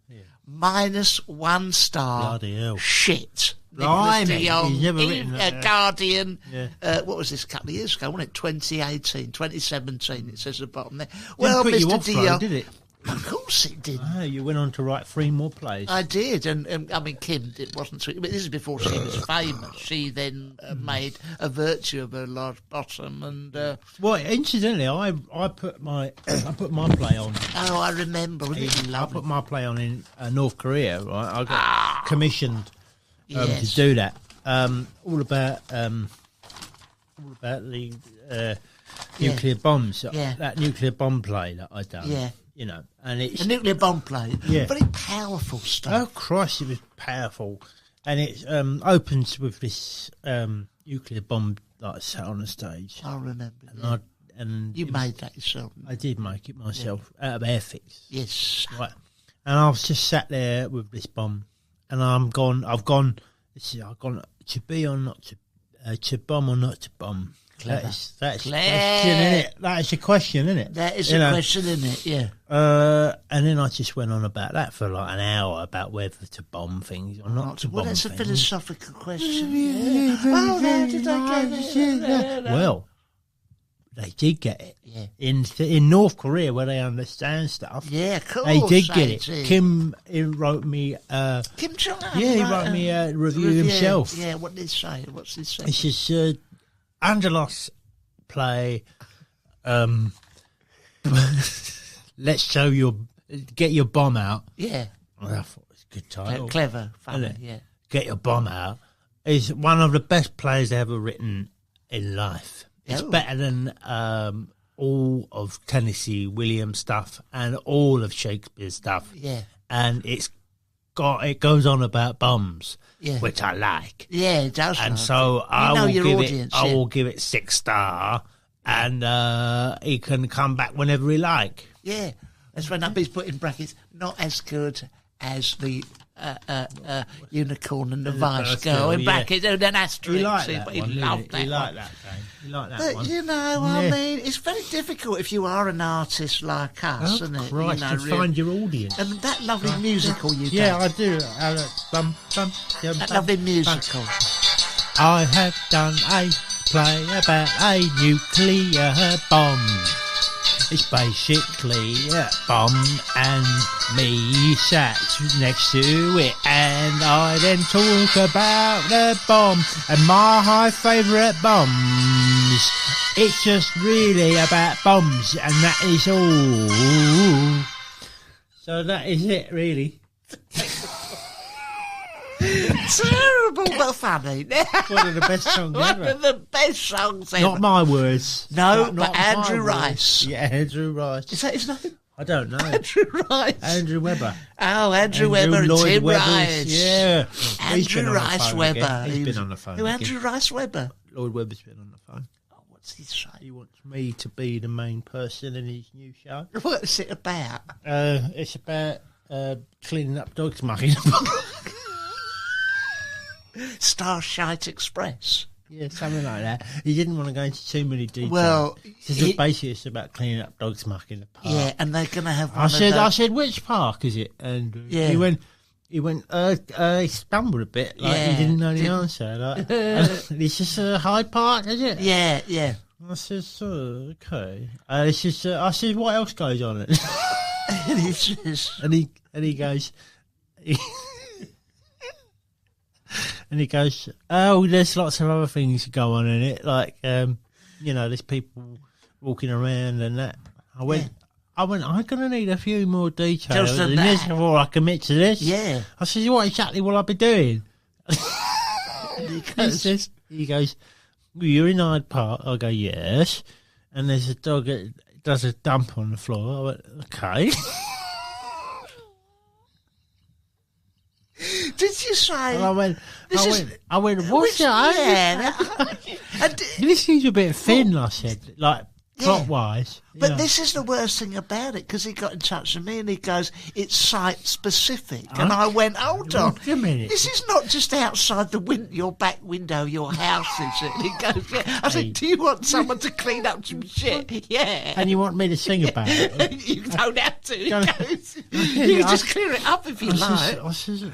Speaker 2: -1 star.
Speaker 1: Bloody hell.
Speaker 2: Shit. Nicholas
Speaker 1: Blimey,
Speaker 2: de Jong,
Speaker 1: he's never written that.
Speaker 2: Guardian.
Speaker 1: Yeah.
Speaker 2: What was this, a couple of years ago, wasn't it? 2018, 2017, it says at the bottom there.
Speaker 1: Well,
Speaker 2: Well,
Speaker 1: put you
Speaker 2: Mr.
Speaker 1: off,
Speaker 2: de
Speaker 1: though,
Speaker 2: Jong.
Speaker 1: did it?
Speaker 2: Of course it did.
Speaker 1: Oh, you went on to write 3 more plays.
Speaker 2: I did, and I mean, Kim, it wasn't sweet, but this is before she was famous. She then made a virtue of her large bottom, and
Speaker 1: Well, incidentally, I put my play on.
Speaker 2: oh, I remember. Wasn't it
Speaker 1: I
Speaker 2: lovely?
Speaker 1: put my play on in North Korea. Right, I got commissioned to
Speaker 2: Yes.
Speaker 1: do that. All about the nuclear bombs.
Speaker 2: Yeah.
Speaker 1: That nuclear bomb play that I done.
Speaker 2: Yeah.
Speaker 1: You know, and it's
Speaker 2: A nuclear bomb play.
Speaker 1: Yeah.
Speaker 2: Very powerful stuff.
Speaker 1: oh Christ, it was powerful, and it opens with this nuclear bomb like sat on the stage,
Speaker 2: I remember.
Speaker 1: and
Speaker 2: You made that yourself.
Speaker 1: I did make it myself out of Airfix.
Speaker 2: Yes.
Speaker 1: Right. And I was just sat there with this bomb, and I've gone to be or not to bomb or not to bomb.
Speaker 2: Clever.
Speaker 1: That's a
Speaker 2: Clever.
Speaker 1: question, innit? That is a question, innit?
Speaker 2: That is
Speaker 1: You
Speaker 2: a
Speaker 1: know?
Speaker 2: question, isn't it? Yeah.
Speaker 1: And then I just went on about that for like an hour about whether to bomb things or not to
Speaker 2: Well,
Speaker 1: bomb
Speaker 2: that's a
Speaker 1: things.
Speaker 2: philosophical question. Yeah. Oh, how did they get it?
Speaker 1: Well, they did get it.
Speaker 2: Yeah.
Speaker 1: In North Korea, where they understand stuff,
Speaker 2: Yeah, of course.
Speaker 1: they did get it.
Speaker 2: did.
Speaker 1: Kim wrote me.
Speaker 2: Kim Jong-un.
Speaker 1: Yeah, he
Speaker 2: right,
Speaker 1: wrote me a review himself.
Speaker 2: Yeah, what did he say? What's he say?
Speaker 1: It's just Angelos play. Let's show get your bomb out.
Speaker 2: Yeah.
Speaker 1: Well, I thought it was a good title.
Speaker 2: Clever, funny,
Speaker 1: Isn't it?
Speaker 2: yeah.
Speaker 1: Get your bomb out is one of the best plays ever written in life. It's
Speaker 2: Oh.
Speaker 1: better than all of Tennessee Williams stuff and all of Shakespeare's stuff.
Speaker 2: Yeah.
Speaker 1: And it goes on about bombs,
Speaker 2: Yeah.
Speaker 1: which I like.
Speaker 2: Yeah, it does.
Speaker 1: And
Speaker 2: like
Speaker 1: so
Speaker 2: it.
Speaker 1: I
Speaker 2: You know
Speaker 1: will
Speaker 2: your
Speaker 1: give
Speaker 2: audience,
Speaker 1: it. I
Speaker 2: yeah.
Speaker 1: will give it 6 star, and he can come back whenever he like.
Speaker 2: Yeah. That's when Nubby's put in brackets, not as good as the Unicorn and the Vice
Speaker 1: Vice
Speaker 2: Girl
Speaker 1: Girl,
Speaker 2: in
Speaker 1: yeah.
Speaker 2: brackets and an asterisk.
Speaker 1: He liked
Speaker 2: See,
Speaker 1: that
Speaker 2: but
Speaker 1: one.
Speaker 2: he loved that
Speaker 1: He liked
Speaker 2: one.
Speaker 1: that game. He liked that
Speaker 2: But,
Speaker 1: one.
Speaker 2: you know, I
Speaker 1: Yeah.
Speaker 2: mean, it's very difficult if you are an artist like us, isn't it?
Speaker 1: Christ,
Speaker 2: you know,
Speaker 1: to find your audience.
Speaker 2: And that lovely musical you
Speaker 1: Yeah,
Speaker 2: done.
Speaker 1: I do. Bum, bum,
Speaker 2: That lovely musical.
Speaker 1: I have done a play about a nuclear bomb. It's basically a bomb and me sat next to it, and I then talk about the bomb and my favourite bombs. It's just really about bombs, and that is all. So that is it, really.
Speaker 2: Terrible but funny.
Speaker 1: One of the best songs
Speaker 2: One
Speaker 1: ever.
Speaker 2: of the best songs ever.
Speaker 1: Not my words.
Speaker 2: No,
Speaker 1: Not
Speaker 2: but
Speaker 1: my
Speaker 2: Andrew
Speaker 1: words.
Speaker 2: Rice.
Speaker 1: Yeah, Andrew Rice.
Speaker 2: Is that his name?
Speaker 1: I don't know.
Speaker 2: Andrew Rice.
Speaker 1: Andrew Webber.
Speaker 2: Oh, Andrew Webber and
Speaker 1: Lloyd
Speaker 2: Tim
Speaker 1: Webbers.
Speaker 2: Rice.
Speaker 1: Yeah. He's been
Speaker 2: Andrew
Speaker 1: on the
Speaker 2: Rice
Speaker 1: phone
Speaker 2: Webber.
Speaker 1: again. He's
Speaker 2: He
Speaker 1: been
Speaker 2: was-
Speaker 1: on the phone
Speaker 2: Who,
Speaker 1: again.
Speaker 2: Andrew Rice Webber?
Speaker 1: Lloyd Webber's been on the phone.
Speaker 2: Oh, what's he say?
Speaker 1: He wants me to be the main person in his new show.
Speaker 2: What's it about?
Speaker 1: It's about cleaning up dogs mucking.
Speaker 2: Starshite Express.
Speaker 1: Yeah, something like that. He didn't want to go into too many details.
Speaker 2: Well,
Speaker 1: Basically, it's about cleaning up dogs muck in the park.
Speaker 2: Yeah, and they're going to have one
Speaker 1: I said,
Speaker 2: of those.
Speaker 1: which park is it? And
Speaker 2: Yeah.
Speaker 1: he stumbled a bit, like
Speaker 2: Yeah,
Speaker 1: he didn't know the
Speaker 2: didn't-
Speaker 1: answer. Like, it's just a Hyde Park, is it?
Speaker 2: Yeah, yeah.
Speaker 1: I says, okay. It's just, I said, what else goes on it?
Speaker 2: It's just-
Speaker 1: and he goes, and he goes, oh, there's lots of other things that go on in it, like, there's people walking around and that. I went, I'm going to need a few more details
Speaker 2: Just than
Speaker 1: than this
Speaker 2: that.
Speaker 1: before I commit to this.
Speaker 2: Yeah.
Speaker 1: I said, what exactly will I be doing? He goes, well, you're in Hyde Park. I go, yes. And there's a dog that does a dump on the floor. I went, okay.
Speaker 2: Did you say?
Speaker 1: And I went, what's
Speaker 2: Which-
Speaker 1: that?
Speaker 2: Yeah. And-
Speaker 1: This seems a bit thin, I said. Like, plot-wise.
Speaker 2: But this is the worst thing about it, because he got in touch with me and he goes, it's site-specific. And I went, hold on.
Speaker 1: Wait a minute.
Speaker 2: This is not just outside your back window, your house, is it? And he goes, yeah. I said, do you want someone to clean up some shit? Yeah.
Speaker 1: And you want me to sing about it?
Speaker 2: You don't have to. He goes, you can just clear it up if you like.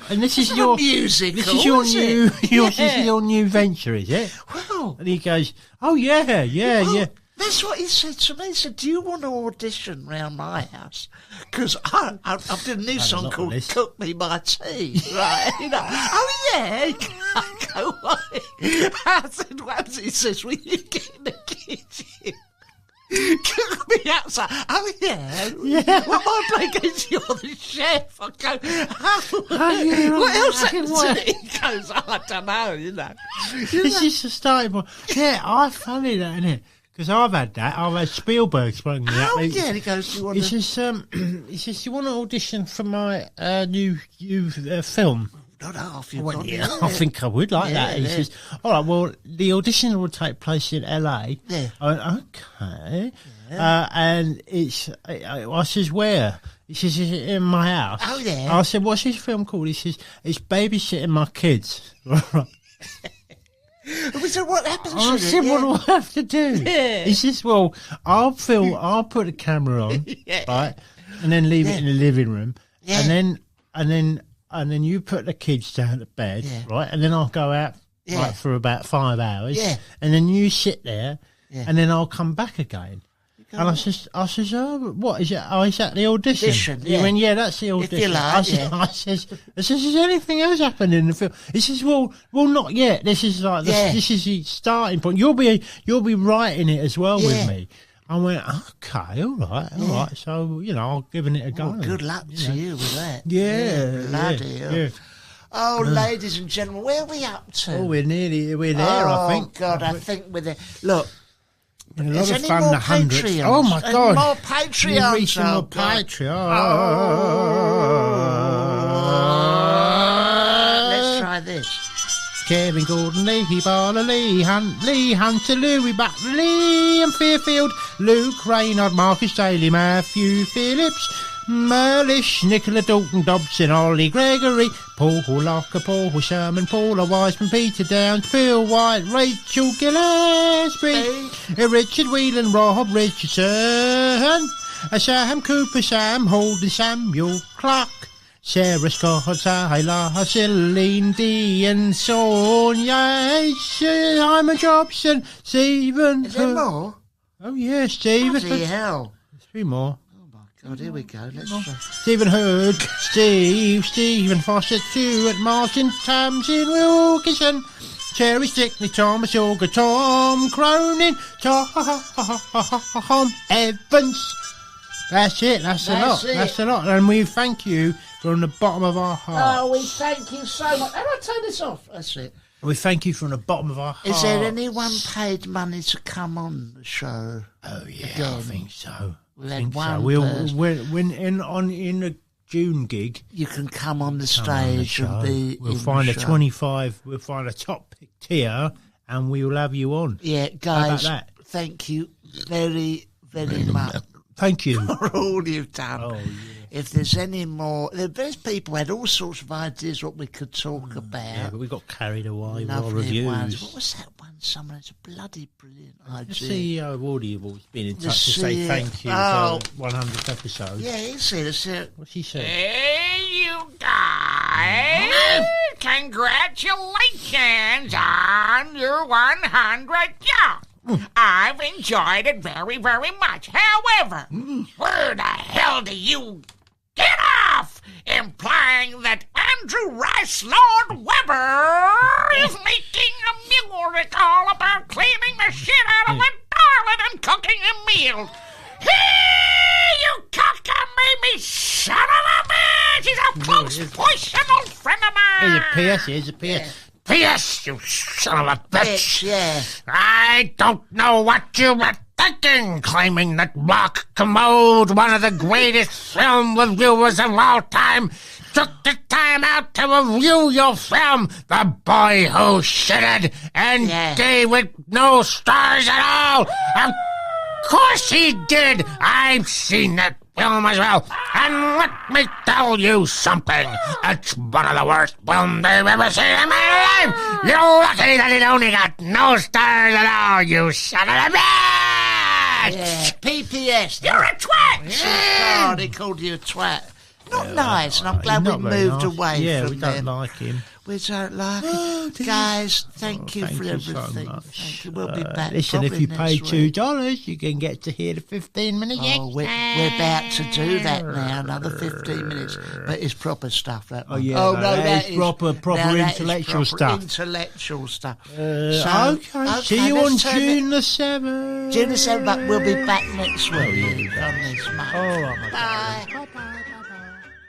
Speaker 1: And this is your
Speaker 2: musical.
Speaker 1: This is your new. This is your new venture, is it?
Speaker 2: Well,
Speaker 1: and he goes, "Oh yeah."
Speaker 2: That's what he said to me. He said, do you want to audition round my house? Because I did a new song called Cook Me My Tea, right? Oh, yeah. I go, why? I said, once he says, will you get in the kitchen? Cook me outside. Oh, yeah. Well, my bloke goes, you're the chef. I go, what else happened? He goes, I don't know,
Speaker 1: This is the starting point. Yeah, I funny that, isn't it? Because I've had that. I've had Spielberg sprung me up.
Speaker 2: Oh, yeah, he goes, you want
Speaker 1: to... He says, you want to audition for my new film?
Speaker 2: Not half,
Speaker 1: I think I would like that. He says, all right, well, the audition will take place in LA.
Speaker 2: Yeah.
Speaker 1: I went, okay. Yeah. And I says, where? He says, is it in my house?
Speaker 2: Oh, yeah.
Speaker 1: I said, what's this film called? He says, it's Babysitting My Kids.
Speaker 2: We said, what happens?
Speaker 1: I said, what do I have to do?
Speaker 2: Yeah.
Speaker 1: He says, well, I'll put the camera on, right, and then leave it in the living room, and then you put the kids down to bed, right, and then I'll go out like, for about 5 hours, and then you sit there, and then I'll come back again. And I says, oh, what is it? Oh, is that the audition? He went, yeah, that's the audition.
Speaker 2: If you like,
Speaker 1: I says, has anything else happened in the film? He says, well, not yet. This is like, this is the starting point. You'll be writing it as well with me. I went, okay, all right. So, I've given it a go.
Speaker 2: Well, good luck to you with that.
Speaker 1: Yeah.
Speaker 2: Bloody hell. Yeah. Oh, ladies and gentlemen, where are we up to?
Speaker 1: Oh, we're there, I think.
Speaker 2: Oh, God, I think we're there. Look.
Speaker 1: A lot of fun, the 100th. Oh, my God.
Speaker 2: More Patreons.
Speaker 1: We're reaching more Patreons.
Speaker 2: Let's try this.
Speaker 1: Kevin Gordon, Lee Barler, Lee Hunter, Louis Butler, Liam Fairfield, Luke Reynard, Marcus Daly, Matthew Phillips, Merlish, Nicola Dalton, Dobson, Ollie Gregory, Paul Locker, Paul Sherman, Paula Wiseman, Peter Downs, Phil White, Rachel Gillespie, Richard Whelan, Rob Richardson, Sam Cooper, Sam Holden, Samuel Clark, Sarah Scott, Taylor, Celine Dean, Sonia, Simon Jobson, Stephen.
Speaker 2: Is there more?
Speaker 1: Oh, yeah, Stephen.
Speaker 2: Bloody hell.
Speaker 1: 3 more.
Speaker 2: God, here we go. Let's try.
Speaker 1: Stephen Hood, Stephen Foster, Stuart Martin, Tamsin Wilkinson, Cherry Stickney, Thomas Yorga, Tom Cronin, Tom Evans. That's it. That's a lot. That's a lot. And we thank you from the bottom of our heart.
Speaker 2: Oh, we thank you so much. How do I turn this off? That's it.
Speaker 1: We thank you from the bottom of our heart.
Speaker 2: Is there anyone paid money to come on the show?
Speaker 1: Oh, yeah, again? I think so.
Speaker 2: We had one.
Speaker 1: When in the June gig,
Speaker 2: you can come on the stage and be.
Speaker 1: We'll find a 25. We'll find a top pick tier, and we will have you on.
Speaker 2: Yeah, guys. Thank you very, very much.
Speaker 1: Thank you
Speaker 2: for all you've done.
Speaker 1: Oh, yeah.
Speaker 2: If there's any more, there's people who had all sorts of ideas what we could talk about.
Speaker 1: Yeah, but we got carried away with our reviews.
Speaker 2: Ones. What was that one? Someone had a bloody brilliant idea.
Speaker 1: The CEO of Audible's been in touch to say thank you for 100th episode.
Speaker 2: Yeah, he's here.
Speaker 1: What's he saying?
Speaker 4: Hey, you guys! Congratulations on your 100th show. I've enjoyed it very, very much. However, where the hell do you get off implying that Andrew Rice Lord Webber is making a miracle about cleaning the shit out of the toilet and cooking a meal? Hey, you cockamamie son of a bitch! He's a close, personal friend of mine.
Speaker 1: Here's a PS.
Speaker 2: Yeah.
Speaker 4: P.S., you son of a bitch.
Speaker 2: Yeah.
Speaker 4: I don't know what you were thinking, claiming that Block Commode, one of the greatest film reviewers of all time, took the time out to review your film, The Boy Who Shitted, and gave it no stars at all. course he did. I've seen that film as well. And let me tell you something. It's one of the worst films I've ever seen in my life. You're lucky that it only got no stars at all, you son of a bitch.
Speaker 2: Yeah, PPS.
Speaker 4: You're a twat.
Speaker 2: God, he called you a twat. Not nice, and I'm glad we
Speaker 1: Not very
Speaker 2: moved
Speaker 1: nice.
Speaker 2: away
Speaker 1: Yeah,
Speaker 2: from
Speaker 1: we don't
Speaker 2: them.
Speaker 1: like him.
Speaker 2: We don't like it. Guys, thank you for
Speaker 1: Thank you so
Speaker 2: everything.
Speaker 1: much.
Speaker 2: Thank you. We'll be back.
Speaker 1: Listen, if
Speaker 2: probably
Speaker 1: you pay
Speaker 2: next week.
Speaker 1: $2, you can get to hear the 15 minutes.
Speaker 2: Oh, we're about to do that now, another 15 minutes. But it's proper stuff, that one.
Speaker 1: yeah, no, that is proper
Speaker 2: now that is
Speaker 1: intellectual
Speaker 2: proper
Speaker 1: stuff.
Speaker 2: Intellectual stuff.
Speaker 1: Okay, see you on
Speaker 2: let's turn
Speaker 1: June the 7th.
Speaker 2: June the 7th, but we'll be back next week on this month.
Speaker 1: All right, my
Speaker 2: Bye.
Speaker 1: darling. Bye-bye.